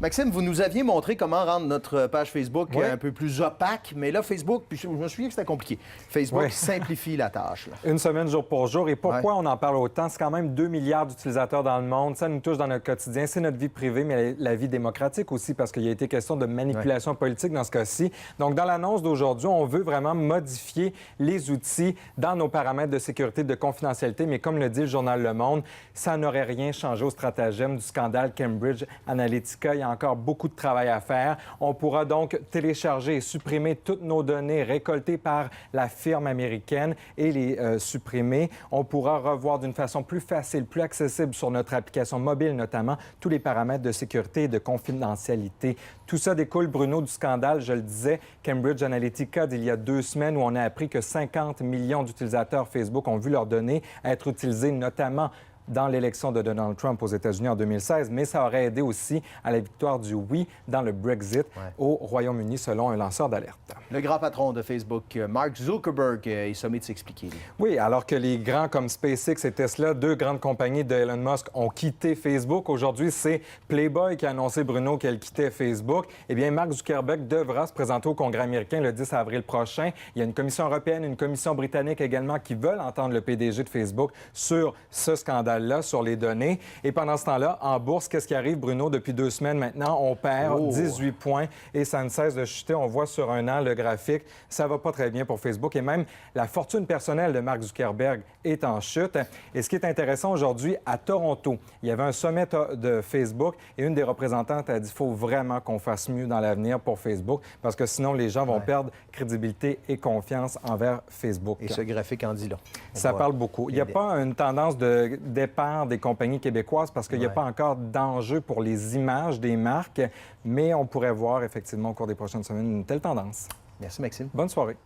Maxime, vous nous aviez montré comment rendre notre page Facebook un peu plus opaque, mais là, Facebook, puis je me souviens que c'était compliqué. Facebook simplifie la tâche. Là. Une semaine jour pour jour. Et pourquoi on en parle autant? C'est quand même 2 milliards d'utilisateurs dans le monde. Ça nous touche dans notre quotidien. C'est notre vie privée, mais la vie démocratique aussi, parce qu'il y a été question de manipulation politique dans ce cas-ci. Donc, dans l'annonce d'aujourd'hui, on veut vraiment modifier les outils dans nos paramètres de sécurité, de confidentialité. Mais comme le dit le journal Le Monde, ça n'aurait rien changé au stratagème du scandale Cambridge Analytica. Il y a encore beaucoup de travail à faire. On pourra donc télécharger et supprimer toutes nos données récoltées par la firme américaine et les supprimer. On pourra revoir d'une façon plus facile, plus accessible sur notre application mobile notamment, tous les paramètres de sécurité et de confidentialité. Tout ça découle, Bruno, du scandale, je le disais, Cambridge Analytica d'il y a 2 semaines où on a appris que 50 millions d'utilisateurs Facebook ont vu leurs données être utilisées notamment dans l'élection de Donald Trump aux États-Unis en 2016, mais ça aurait aidé aussi à la victoire du oui dans le Brexit au Royaume-Uni, selon un lanceur d'alerte. Le grand patron de Facebook, Mark Zuckerberg, est sommé de s'expliquer. Oui, alors que les grands comme SpaceX et Tesla, 2 grandes compagnies de Elon Musk, ont quitté Facebook. Aujourd'hui, c'est Playboy qui a annoncé, Bruno, qu'elle quittait Facebook. Eh bien, Mark Zuckerberg devra se présenter au Congrès américain le 10 avril prochain. Il y a une commission européenne, une commission britannique également qui veulent entendre le PDG de Facebook sur ce scandale sur les données. Et pendant ce temps-là, en bourse, qu'est-ce qui arrive, Bruno? Depuis 2 semaines maintenant, on perd 18 points et ça ne cesse de chuter. On voit sur un an le graphique. Ça va pas très bien pour Facebook et même la fortune personnelle de Mark Zuckerberg est en chute. Et ce qui est intéressant aujourd'hui, à Toronto, il y avait un sommet de Facebook et une des représentantes a dit qu'il faut vraiment qu'on fasse mieux dans l'avenir pour Facebook parce que sinon, les gens vont perdre crédibilité et confiance envers Facebook. Et ce graphique en dit là. Ça parle beaucoup. Il n'y a pas une tendance de départ des compagnies québécoises parce qu'il n'y a pas encore d'enjeu pour les images des marques, mais on pourrait voir effectivement au cours des prochaines semaines une telle tendance. Merci, Maxime. Bonne soirée.